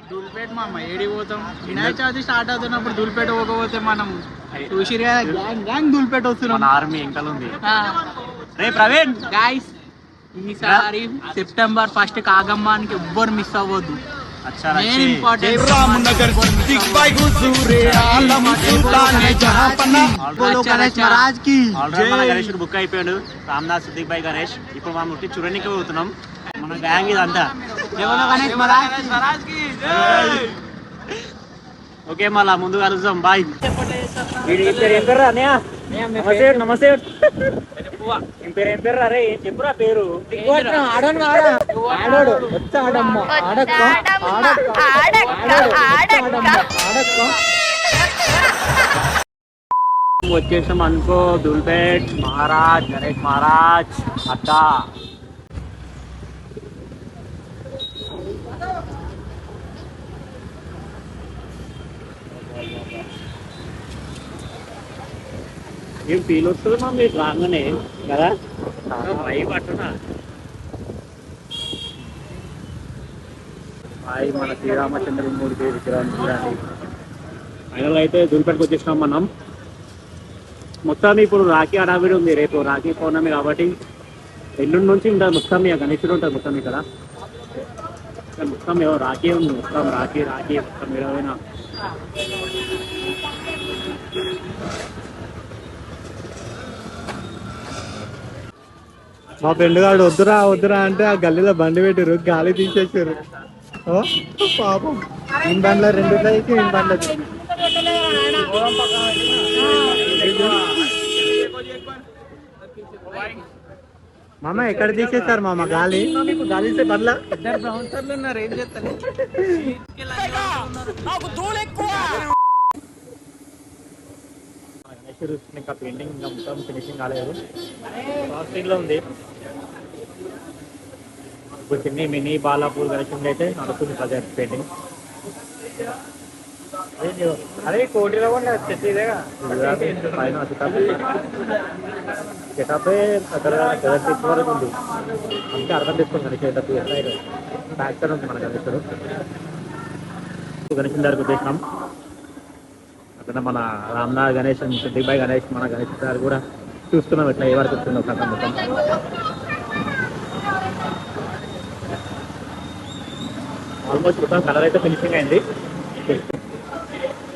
దూల్పేట మామ ఏడి పోతాం. వినాయక చవితి స్టార్ట్ అవుతున్నప్పుడు దూల్పేట పోకపోతే మనం చూసిరు కదా, గ్యాంగ్ దూల్పేట వస్తున్నాం. ఆర్మీ ఇంకా ఉంది. రే ప్రవీణ్ గాయ్స్, ఈసారి సెప్టెంబర్ 1 కాగమ్మానికి ఎవ్వరు మిస్ అవ్వద్దు. గణేష్ బుక్ అయిపోయాడు, రామ్దాస్ సిద్దిక్ భాయ్ గణేష్. ఇప్పుడు మనం ఉట్టి చూడడానికి పోతున్నాం. మన గ్యాంగ్ ఇదంతా. ఓకే, మళ్ళా ముందు కలుద్దాం. బాయ్. నమస్తే. ఏం పేరు రే? చెప్పురా పేరు. వచ్చేసాం అనుకో. దూల్పేట్ మహారాజ్ గణేష్ మహారాజ్ అడ్డా. ఏం ఫీల్ వస్తుంది మా మీరు రాగానే కదా, వైబ్ అట్టునా. హాయ్, మన శ్రీరామచంద్రమూర్తి విగ్రహం చూడండి. ఫైనల్ అయితే దూల్పేటకి వచ్చేసినాం మనం. మొత్తం ఇప్పుడు రాఖీ హడావిడి ఉంది. రేపు రాఖీ పౌర్ణమి కాబట్టి ఎల్లుండి నుంచి ఉంటుంది మొత్తం. ఇక గణేశుడు ఉంటుంది మొత్తం ఇక్కడ. మొత్తం రాఖీ ఉంది. మొత్తం రాఖీ మొత్తం ఏదైనా. మా ఫ్రెండ్ గారు వద్దురా అంటే ఆ గల్లీలో బండి పెట్టారు, గాలి తీసేసారు. పాపం ఇన్ బండ్ల 2 ఇన్ బండ్ల. మామ ఎక్కడ తీసేస్తారు మామ గాలి? గాలి బండ్ల ఉన్నారు. ఏం చేస్తారు? ఇంకా పెయింటింగ్ ఇంకా మొత్తం ఫినిషింగ్ కాలేదు. లో ఉంది. ఇప్పుడు చిన్ని మినీ బాలాపూర్ గణేశుడు అయితే నడుస్తుంది ప్రజెంట్ పెయింటింగ్. అదే కోటిలో కూడా ఇదేగా పైన సెటప్ అక్కడ 76 వరకు ఉంది. అందుకే అర్థం చేసుకోండి Ganesh setup side back side ఉంది మన గణేశుడు. గణేశుని దగ్గరకు వచ్చేసినాం. అక్కడ మన రామ్నాథ్ గణేష్, సిద్దిక్ భాయ్ గణేష్, మన గణేష్ గారు కూడా చూస్తున్నాం ఎట్లా ఏ వరకు వస్తుందో కథ మొత్తం. ఆల్మోస్ట్ మొత్తం కలర్ అయితే ఫినిషింగ్ అయింది. అక్కడ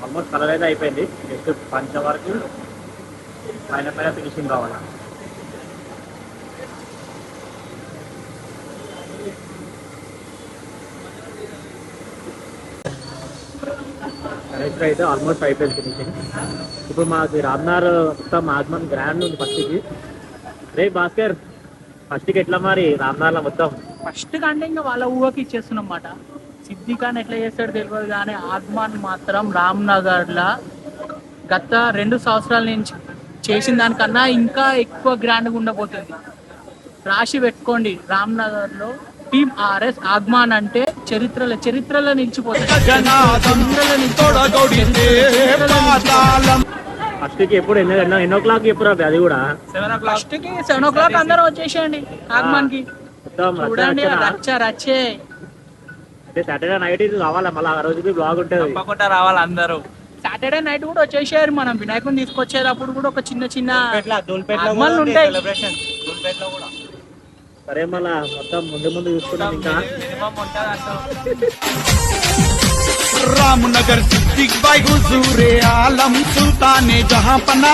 ఆల్మోస్ట్ కలర్ అయితే అయిపోయింది. జస్ట్ పంచ వరకు పైన ఫినిషింగ్ కావాలి. గణేష్ అయితే ఆల్మోస్ట్ అయిపోయింది ఫినిషింగ్. ఇప్పుడు మాకు రామ్నార్ మొత్తం ఆగమన్ గ్రాండ్ ఉంది ఫస్ట్కి. రే భాస్కర్, ఫస్ట్కి ఎట్లా మరి రామ్నార్లో మొత్తం? ఫస్ట్ కంటే ఇంకా వాళ్ళ ఊహకి ఇచ్చేస్తున్నాం అన్నమాట. సిద్దిఖాన్ ఎట్లా చేస్తాడో తెలియదు కానీ ఆగమన్ మాత్రం రామ్నగర్లో గత 2 సంవత్సరాల నుంచి చేసిన దానికన్నా ఇంకా ఎక్కువ గ్రాండ్గా ఉండబోతుంది. రాశి పెట్టుకోండి, రామ్నగర్లో టీమ్ ఆర్ఎస్ ఆగమన్ అంటే చరిత్రలో నిలిచిపోతుంది. ఫస్ట్కి ఎప్పుడు ఎన్నో క్లాక్ ఎప్పుడు అది కూడా 7 o'clock అందరూ వచ్చేసేయండి ఆగమన్ కి. చూడండి రచ్చే. సాటర్డే నైట్ ఇది రావాలా, మళ్ళీ ఆ రోజుకి బ్లాగ్ ఉంటుంది. తప్పకుండా రావాలి అందరూ. సాటర్డే నైట్ కూడా వచ్చేసారు. మనం వినాయకుని తీసుకొచ్చేటప్పుడు కూడా ఒక చిన్న ఉంటాయి. సరే, మళ్ళా మొత్తం ముందు చూసుకున్నాం. ఇంకా रामनगर सिद्दीक भाई हुजूरे आलम सुल्ताने जहां पना